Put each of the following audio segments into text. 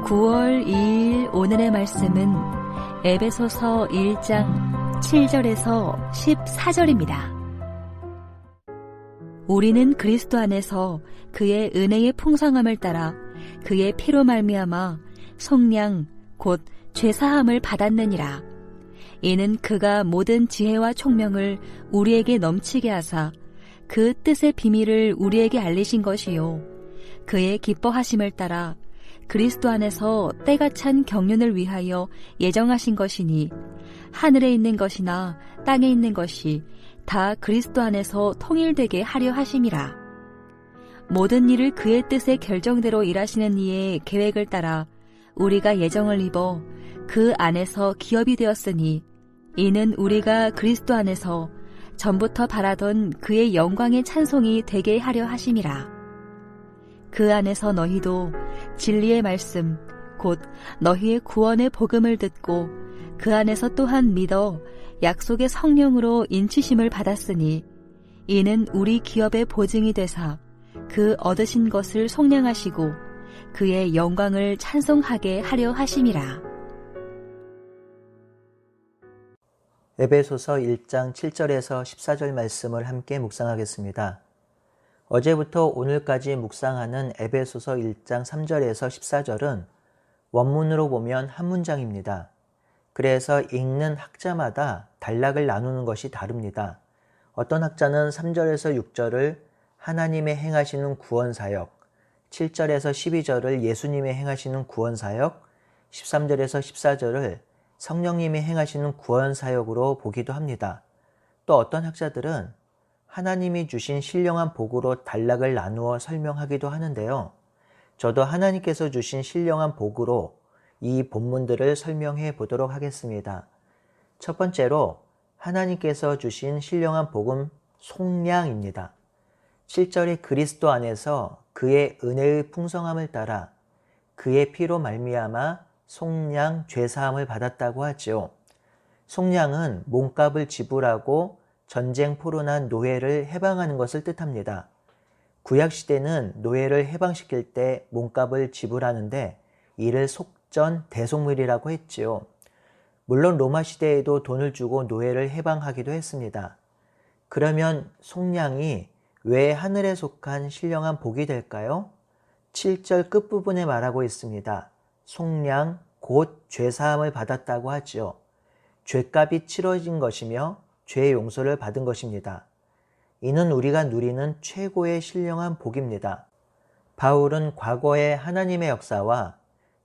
9월 2일 오늘의 말씀은 에베소서 1장 7절에서 14절입니다. 우리는 그리스도 안에서 그의 은혜의 풍성함을 따라 그의 피로 말미암아 속량 곧 죄사함을 받았느니라. 이는 그가 모든 지혜와 총명을 우리에게 넘치게 하사 그 뜻의 비밀을 우리에게 알리신 것이요 그의 기뻐하심을 따라 그리스도 안에서 때가 찬 경륜을 위하여 예정하신 것이니 하늘에 있는 것이나 땅에 있는 것이 다 그리스도 안에서 통일되게 하려 하심이라. 모든 일을 그의 뜻의 결정대로 일하시는 이의 계획을 따라 우리가 예정을 입어 그 안에서 기업이 되었으니 이는 우리가 그리스도 안에서 전부터 바라던 그의 영광의 찬송이 되게 하려 하심이라. 그 안에서 너희도 진리의 말씀 곧 너희의 구원의 복음을 듣고 그 안에서 또한 믿어 약속의 성령으로 인치심을 받았으니 이는 우리 기업의 보증이 되사 그 얻으신 것을 속량하시고 그의 영광을 찬송하게 하려 하심이라. 에베소서 1장 7절에서 14절 말씀을 함께 묵상하겠습니다. 어제부터 오늘까지 묵상하는 에베소서 1장 3절에서 14절은 원문으로 보면 한 문장입니다. 그래서 읽는 학자마다 단락을 나누는 것이 다릅니다. 어떤 학자는 3절에서 6절을 하나님의 행하시는 구원사역, 7절에서 12절을 예수님의 행하시는 구원사역, 13절에서 14절을 성령님이 행하시는 구원사역으로 보기도 합니다. 또 어떤 학자들은 하나님이 주신 신령한 복으로 단락을 나누어 설명하기도 하는데요. 저도 하나님께서 주신 신령한 복으로 이 본문들을 설명해 보도록 하겠습니다. 첫 번째로 하나님께서 주신 신령한 복은 속량입니다. 7절에 그리스도 안에서 그의 은혜의 풍성함을 따라 그의 피로 말미암아 속량 죄사함을 받았다고 하죠. 속량은 몸값을 지불하고 전쟁 포로 난 노예를 해방하는 것을 뜻합니다. 구약시대는 노예를 해방시킬 때 몸값을 지불하는데 이를 속전 대속물이라고 했지요. 물론 로마시대에도 돈을 주고 노예를 해방하기도 했습니다. 그러면 속량이 왜 하늘에 속한 신령한 복이 될까요? 7절 끝부분에 말하고 있습니다. 속량 곧 죄사함을 받았다고 하지요. 죄값이 치러진 것이며 죄의 용서를 받은 것입니다. 이는 우리가 누리는 최고의 신령한 복입니다. 바울은 과거의 하나님의 역사와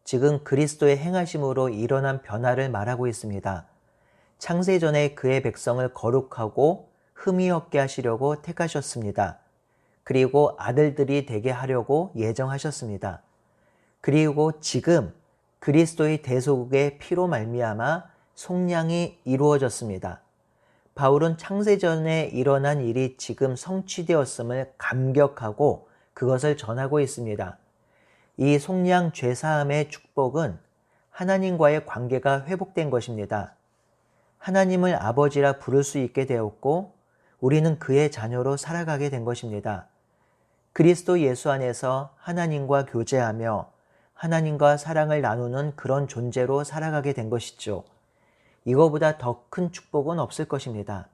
지금 그리스도의 행하심으로 일어난 변화를 말하고 있습니다. 창세전에 그의 백성을 거룩하고 흠이 없게 하시려고 택하셨습니다. 그리고 아들들이 되게 하려고 예정하셨습니다. 그리고 지금 그리스도의 대속의 피로 말미암아 속량이 이루어졌습니다. 바울은 창세전에 일어난 일이 지금 성취되었음을 감격하고 그것을 전하고 있습니다. 이 속량 죄사함의 축복은 하나님과의 관계가 회복된 것입니다. 하나님을 아버지라 부를 수 있게 되었고 우리는 그의 자녀로 살아가게 된 것입니다. 그리스도 예수 안에서 하나님과 교제하며 하나님과 사랑을 나누는 그런 존재로 살아가게 된 것이죠. 이거보다 더 큰 축복은 없을 것입니다.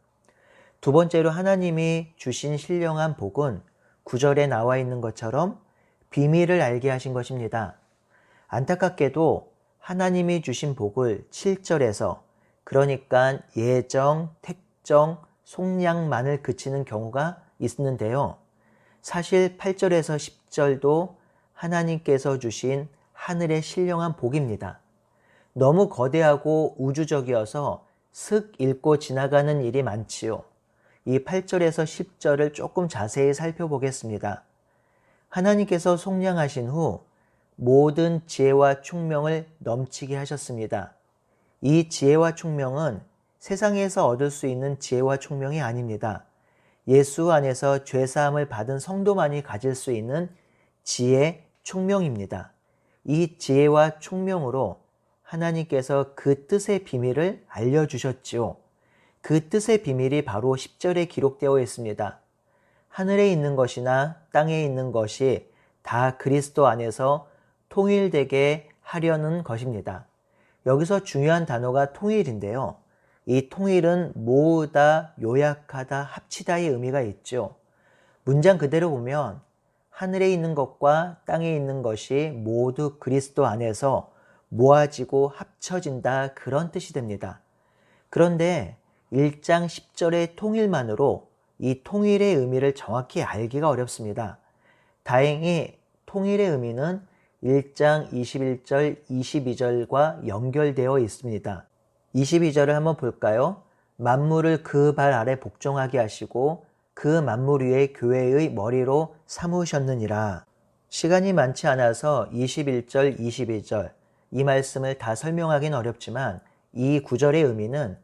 두 번째로 하나님이 주신 신령한 복은 9절에 나와 있는 것처럼 비밀을 알게 하신 것입니다. 안타깝게도 하나님이 주신 복을 7절에서 그러니까 예정, 택정, 속량만을 그치는 경우가 있는데요. 사실 8절에서 10절도 하나님께서 주신 하늘의 신령한 복입니다. 너무 거대하고 우주적이어서 슥 읽고 지나가는 일이 많지요. 이 8절에서 10절을 조금 자세히 살펴보겠습니다. 하나님께서 속량하신 후 모든 지혜와 총명을 넘치게 하셨습니다. 이 지혜와 총명은 세상에서 얻을 수 있는 지혜와 총명이 아닙니다. 예수 안에서 죄사함을 받은 성도만이 가질 수 있는 지혜, 총명입니다. 이 지혜와 총명으로 하나님께서 그 뜻의 비밀을 알려주셨지요. 그 뜻의 비밀이 바로 10절에 기록되어 있습니다. 하늘에 있는 것이나 땅에 있는 것이 다 그리스도 안에서 통일되게 하려는 것입니다. 여기서 중요한 단어가 통일인데요. 이 통일은 모으다, 요약하다, 합치다의 의미가 있죠. 문장 그대로 보면 하늘에 있는 것과 땅에 있는 것이 모두 그리스도 안에서 모아지고 합쳐진다, 그런 뜻이 됩니다. 그런데 1장 10절의 통일만으로 이 통일의 의미를 정확히 알기가 어렵습니다. 다행히 통일의 의미는 1장 21절, 22절과 연결되어 있습니다. 22절을 한번 볼까요? 만물을 그 발 아래 복종하게 하시고 그 만물 위에 교회의 머리로 삼으셨느니라. 시간이 많지 않아서 21절, 22절 이 말씀을 다 설명하긴 어렵지만 이 구절의 의미는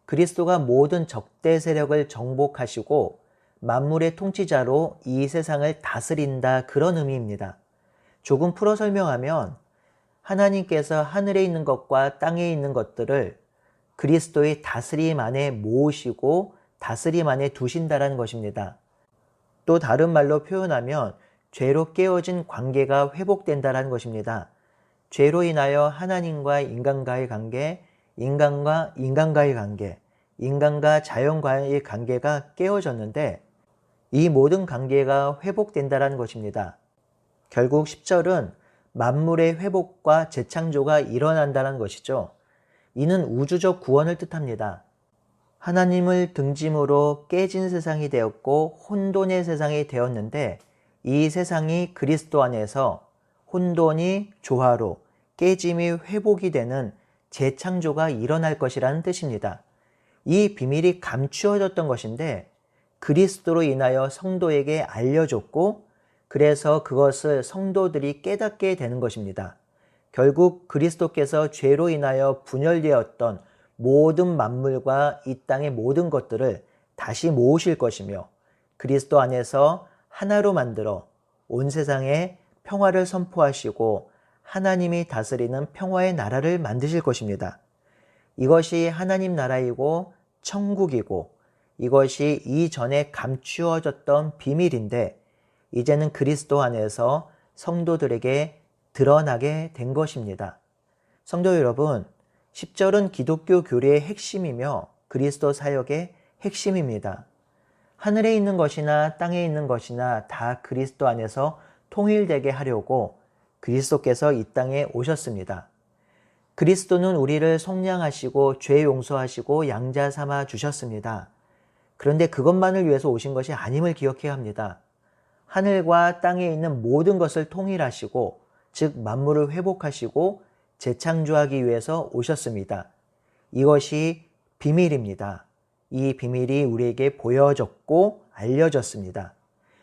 그리스도가 모든 적대 세력을 정복하시고 만물의 통치자로 이 세상을 다스린다, 그런 의미입니다. 조금 풀어 설명하면 하나님께서 하늘에 있는 것과 땅에 있는 것들을 그리스도의 다스림 안에 모으시고 다스림 안에 두신다라는 것입니다. 또 다른 말로 표현하면 죄로 깨어진 관계가 회복된다라는 것입니다. 죄로 인하여 하나님과 인간과의 관계, 인간과 인간과의 관계, 인간과 자연과의 관계가 깨어졌는데 이 모든 관계가 회복된다라는 것입니다. 결국 10절은 만물의 회복과 재창조가 일어난다는 것이죠. 이는 우주적 구원을 뜻합니다. 하나님을 등짐으로 깨진 세상이 되었고 혼돈의 세상이 되었는데 이 세상이 그리스도 안에서 혼돈이 조화로 깨짐이 회복이 되는 재창조가 일어날 것이라는 뜻입니다. 이 비밀이 감추어졌던 것인데 그리스도로 인하여 성도에게 알려졌고 그래서 그것을 성도들이 깨닫게 되는 것입니다. 결국 그리스도께서 죄로 인하여 분열되었던 모든 만물과 이 땅의 모든 것들을 다시 모으실 것이며 그리스도 안에서 하나로 만들어 온 세상에 평화를 선포하시고 하나님이 다스리는 평화의 나라를 만드실 것입니다. 이것이 하나님 나라이고 천국이고 이것이 이전에 감추어졌던 비밀인데 이제는 그리스도 안에서 성도들에게 드러나게 된 것입니다. 성도 여러분, 10절은 기독교 교리의 핵심이며 그리스도 사역의 핵심입니다. 하늘에 있는 것이나 땅에 있는 것이나 다 그리스도 안에서 통일되게 하려고 그리스도께서 이 땅에 오셨습니다. 그리스도는 우리를 속량하시고 죄 용서하시고 양자 삼아 주셨습니다. 그런데 그것만을 위해서 오신 것이 아님을 기억해야 합니다. 하늘과 땅에 있는 모든 것을 통일하시고 즉 만물을 회복하시고 재창조하기 위해서 오셨습니다. 이것이 비밀입니다. 이 비밀이 우리에게 보여졌고 알려졌습니다.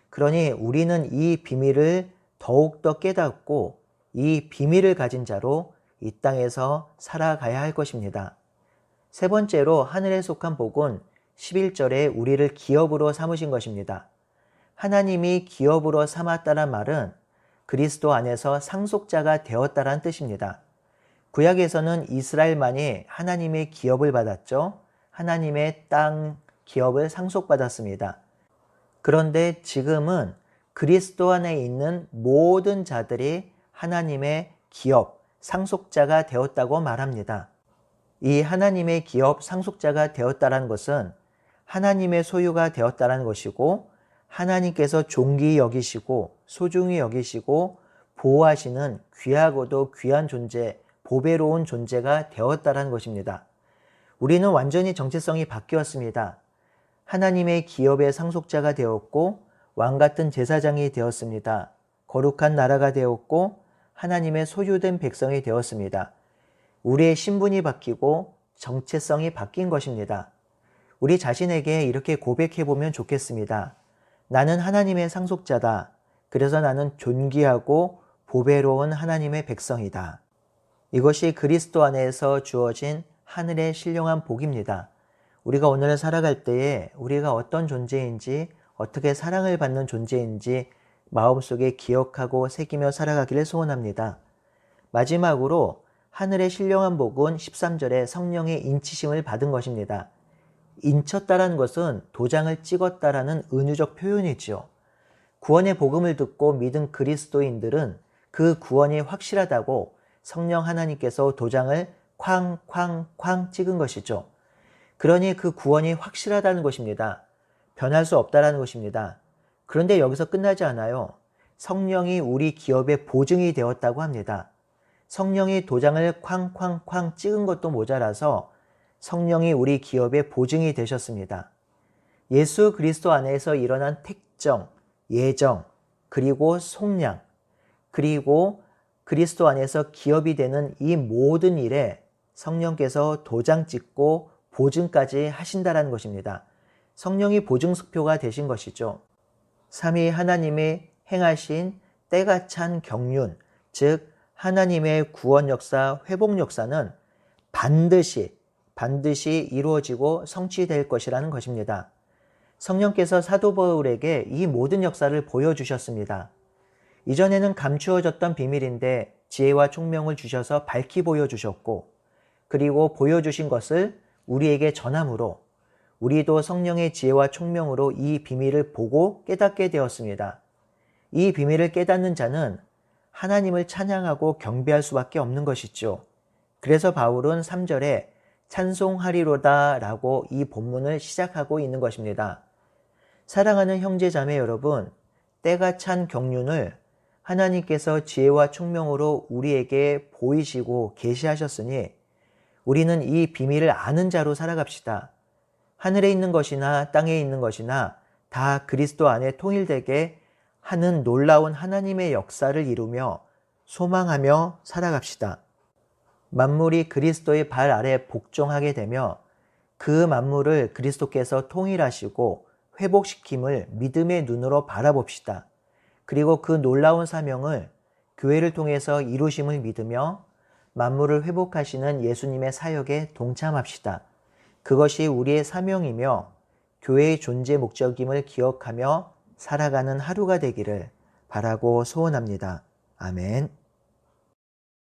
그러니 우리는 이 비밀을 더욱더 깨닫고 이 비밀을 가진 자로 이 땅에서 살아가야 할 것입니다. 세 번째로 하늘에 속한 복은 11절에 우리를 기업으로 삼으신 것입니다. 하나님이 기업으로 삼았다는 말은 그리스도 안에서 상속자가 되었다는 뜻입니다. 구약에서는 이스라엘만이 하나님의 기업을 받았죠. 하나님의 땅 기업을 상속받았습니다. 그런데 지금은 그리스도 안에 있는 모든 자들이 하나님의 기업, 상속자가 되었다고 말합니다. 이 하나님의 기업, 상속자가 되었다는 것은 하나님의 소유가 되었다는 것이고 하나님께서 존귀 여기시고 소중히 여기시고 보호하시는 귀하고도 귀한 존재, 보배로운 존재가 되었다는 것입니다. 우리는 완전히 정체성이 바뀌었습니다. 하나님의 기업의 상속자가 되었고 왕같은 제사장이 되었습니다. 거룩한 나라가 되었고 하나님의 소유된 백성이 되었습니다. 우리의 신분이 바뀌고 정체성이 바뀐 것입니다. 우리 자신에게 이렇게 고백해보면 좋겠습니다. 나는 하나님의 상속자다. 그래서 나는 존귀하고 보배로운 하나님의 백성이다. 이것이 그리스도 안에서 주어진 하늘의 신령한 복입니다. 우리가 오늘 살아갈 때에 우리가 어떤 존재인지 어떻게 사랑을 받는 존재인지 마음속에 기억하고 새기며 살아가기를 소원합니다. 마지막으로 하늘의 신령한 복은 13절에 성령의 인치심을 받은 것입니다. 인쳤다라는 것은 도장을 찍었다라는 은유적 표현이지요. 구원의 복음을 듣고 믿은 그리스도인들은 그 구원이 확실하다고 성령 하나님께서 도장을 쾅쾅쾅 찍은 것이죠. 그러니 그 구원이 확실하다는 것입니다. 변할 수 없다는 것입니다. 그런데 여기서 끝나지 않아요. 성령이 우리 기업의 보증이 되었다고 합니다. 성령이 도장을 쾅쾅쾅 찍은 것도 모자라서 성령이 우리 기업의 보증이 되셨습니다. 예수 그리스도 안에서 일어난 택정, 예정, 그리고 속량, 그리고 그리스도 안에서 기업이 되는 이 모든 일에 성령께서 도장 찍고 보증까지 하신다라는 것입니다. 성령이 보증수표가 되신 것이죠. 삼위 하나님이 행하신 때가 찬 경륜, 즉 하나님의 구원 역사, 회복 역사는 반드시 이루어지고 성취될 것이라는 것입니다. 성령께서 사도 바울에게 이 모든 역사를 보여주셨습니다. 이전에는 감추어졌던 비밀인데 지혜와 총명을 주셔서 밝히 보여주셨고, 그리고 보여주신 것을 우리에게 전함으로 우리도 성령의 지혜와 총명으로 이 비밀을 보고 깨닫게 되었습니다. 이 비밀을 깨닫는 자는 하나님을 찬양하고 경배할 수밖에 없는 것이죠. 그래서 바울은 3절에 찬송하리로다 라고 이 본문을 시작하고 있는 것입니다. 사랑하는 형제자매 여러분, 때가 찬 경륜을 하나님께서 지혜와 총명으로 우리에게 보이시고 계시하셨으니 우리는 이 비밀을 아는 자로 살아갑시다. 하늘에 있는 것이나 땅에 있는 것이나 다 그리스도 안에 통일되게 하는 놀라운 하나님의 역사를 이루며 소망하며 살아갑시다. 만물이 그리스도의 발 아래 복종하게 되며 그 만물을 그리스도께서 통일하시고 회복시킴을 믿음의 눈으로 바라봅시다. 그리고 그 놀라운 사명을 교회를 통해서 이루심을 믿으며 만물을 회복하시는 예수님의 사역에 동참합시다. 그것이 우리의 사명이며 교회의 존재 목적임을 기억하며 살아가는 하루가 되기를 바라고 소원합니다. 아멘.